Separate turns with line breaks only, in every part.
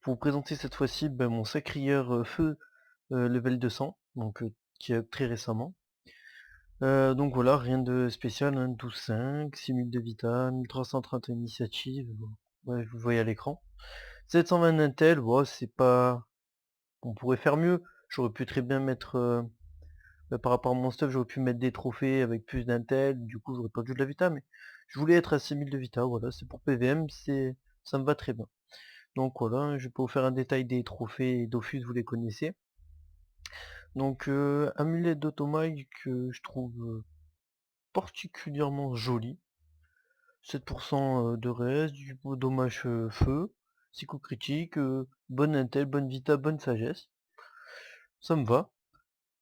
pour vous présenter cette fois-ci, mon sacrieur, feu, level 200, donc qui est up très récemment. Donc voilà, rien de spécial, hein, 12-5, 6000 de vita, 1330 initiative, ouais, vous voyez à l'écran. 720 d'intel, bon c'est pas, on pourrait faire mieux. J'aurais pu très bien mettre, par rapport à mon stuff, j'aurais pu mettre des trophées avec plus d'intel, du coup j'aurais perdu de la vita, mais je voulais être à 6000 de vita, voilà, c'est pour PVM, ça me va très bien. Donc voilà, je peux vous faire un détail des trophées et Dofus, vous les connaissez. Donc amulette d'Automail que je trouve particulièrement joli. 7% de res, du beau dommage feu, psycho critique, bonne intel, bonne vita, bonne sagesse. Ça me va.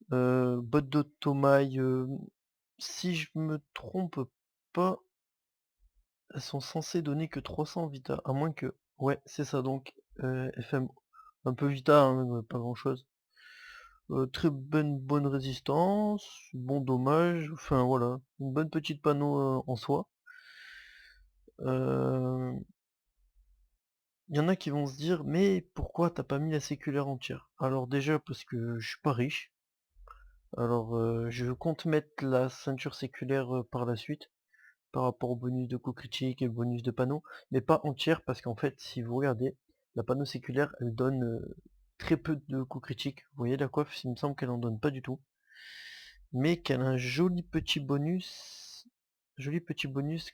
Botte d'Automail, si je me trompe pas, elles sont censées donner que 300 vita, à moins que... Ouais, c'est ça donc. FM, un peu vita, hein, pas grand chose. Très bonne résistance, bon dommage, enfin voilà, une bonne petite panneau en soi. Il y en a qui vont se dire mais pourquoi t'as pas mis la séculaire entière? Alors déjà parce que je suis pas riche. Alors je compte mettre la ceinture séculaire par la suite, par rapport au bonus de coup critique et le bonus de panneau, mais pas entière parce qu'en fait si vous regardez, la panneau séculaire elle donne très peu de coups critiques. Vous voyez la coiffe, il me semble qu'elle en donne pas du tout. Mais qu'elle a un joli petit bonus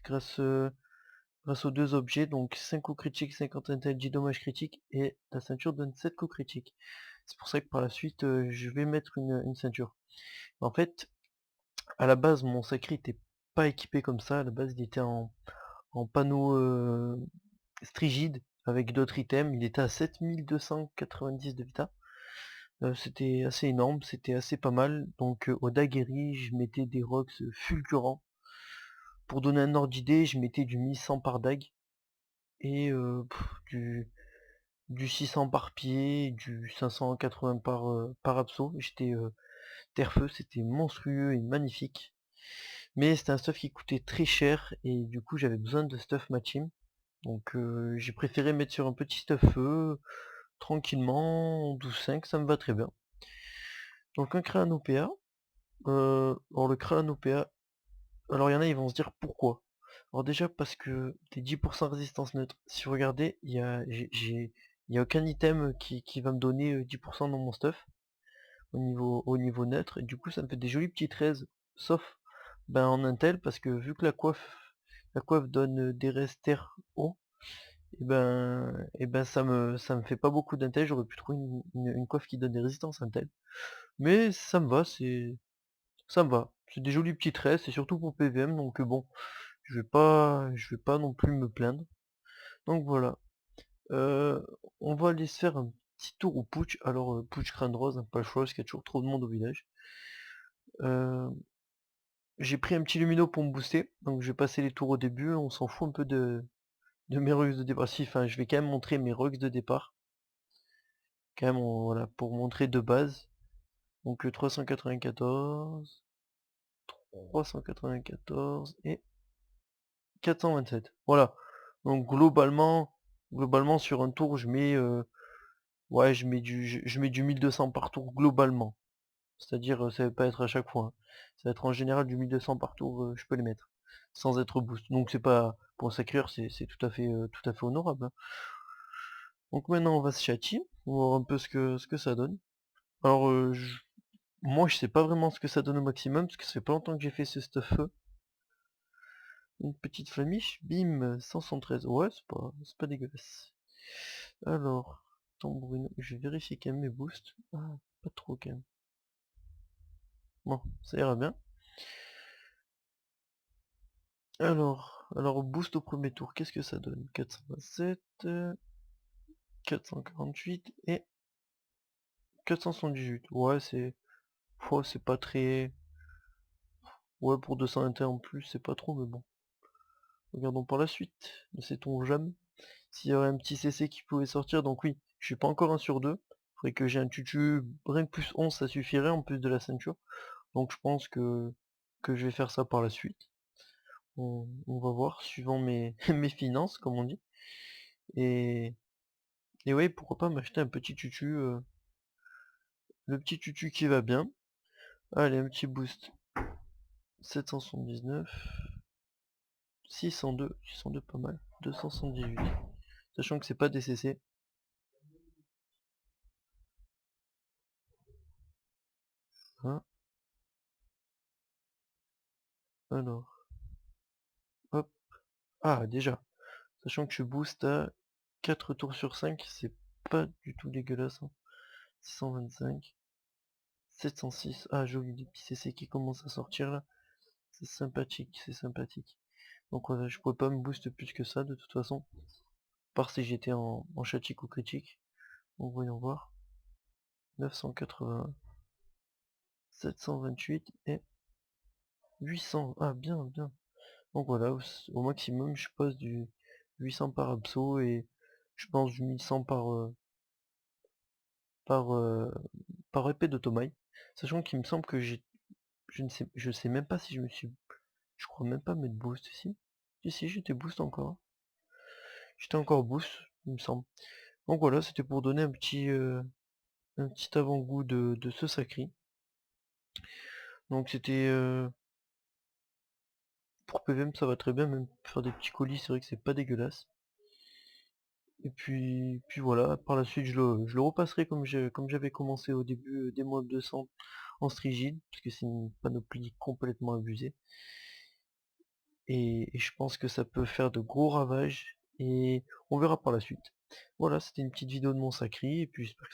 grâce aux deux objets, donc 5 coups critiques, 50 intel, 10 dommages critiques, et la ceinture donne 7 coups critiques. C'est pour ça que par la suite, je vais mettre une ceinture. En fait, à la base, mon sacré était pas équipé comme ça, à la base il était en panneau strigide, avec d'autres items, il était à 7290 de vita. C'était assez énorme, c'était assez pas mal, donc au daguerri, je mettais des rocks fulgurants. Pour donner un ordre d'idée, je mettais du 1100 par dag, et du 600 par pied, du 580 par abso. J'étais terre-feu, c'était monstrueux et magnifique. Mais c'était un stuff qui coûtait très cher et du coup j'avais besoin de stuff matching. Donc j'ai préféré mettre sur un petit stuff feu, tranquillement, 12,5, ça me va très bien. Donc un crâne OPA. Alors le crâne OPA, alors il y en a ils vont se dire pourquoi. Alors déjà parce que t'es 10% résistance neutre. Si vous regardez, il y a aucun item qui va me donner 10% dans mon stuff au niveau neutre, et du coup ça me fait des jolis petits 13, sauf en Intel, parce que vu que la coiffe donne des resters hauts, et ben ça me fait pas beaucoup d'Intel, j'aurais pu trouver une coiffe qui donne des résistances Intel. Mais ça me va, ça me va. C'est des jolis petits 13, c'est surtout pour PVM, donc bon, je vais pas non plus me plaindre. Donc voilà. Euh, on va aller se faire un petit tour au Putsch. Alors Putsch Crâne Rose, hein, pas le choix parce qu'il y a toujours trop de monde au village. Euh, j'ai pris un petit lumino pour me booster, donc je vais passer les tours au début, on s'en fout un peu de mes rugs de départ. Si, enfin je vais quand même montrer mes rugs de départ. Quand même voilà, pour montrer de base. Donc 394, 394 et 427. Voilà. Donc globalement sur un tour je mets ouais je mets du 1200 par tour globalement. C'est-à-dire, ça va pas être à chaque fois, hein. Ça va être en général du 1200 par tour, je peux les mettre, sans être boost. Donc c'est pas, pour un sacreur, c'est tout à fait honorable, hein. Donc maintenant on va se châtier, on va voir un peu ce que ça donne. Alors moi je sais pas vraiment ce que ça donne au maximum, parce que ça fait pas longtemps que j'ai fait ce stuff feu. Une petite flamiche, bim, 513. Ouais, c'est pas dégueulasse. Alors, tambourine, je vais vérifier quand même mes boosts. Ah, pas trop quand même. Bon, ça ira bien. Alors boost au premier tour, qu'est-ce que ça donne? 427, 448 et 478. Ouais, c'est pas très... Ouais, pour 221 en plus, c'est pas trop, mais bon. Regardons par la suite. Ne sait-on jamais s'il y aurait un petit CC qui pouvait sortir. Donc oui, je suis pas encore un sur deux. Faudrait que j'ai un tutu, rien que plus 11, ça suffirait en plus de la ceinture. Donc je pense que je vais faire ça par la suite. On va voir, suivant mes, mes finances, comme on dit. Et Et ouais, pourquoi pas m'acheter un petit tutu, le petit tutu qui va bien. Allez, un petit boost. 779, 602, 602 pas mal, 278. Sachant que c'est pas DCC. Hein, alors, hop. Ah, déjà. Sachant que je booste à 4 tours sur 5, c'est pas du tout dégueulasse, hein. 625, 706. Ah, joli, des petits CC qui commencent à sortir là. C'est sympathique, c'est sympathique. Donc voilà, je pourrais pas me booster plus que ça de toute façon. À part si j'étais en chatique ou critique. Donc voyons voir. 980, 728 et 800. Ah bien, bien. Donc voilà, au maximum je pose du 800 par abso et je pense du 1100 par, par épée de Tomaï. Sachant qu'il me semble que je sais même pas si je crois même pas mettre boost ici. Si, j'étais boost encore. J'étais encore boost, il me semble. Donc voilà, c'était pour donner un petit avant-goût de ce sacri. Donc c'était pour PVM ça va très bien, même faire des petits colis, c'est vrai que c'est pas dégueulasse. Et puis voilà, par la suite je le repasserai comme j'avais commencé au début des mois 200 en strigide, parce que c'est une panoplie complètement abusée. Et je pense que ça peut faire de gros ravages, et on verra par la suite. Voilà, c'était une petite vidéo de mon sacri, et puis j'espère que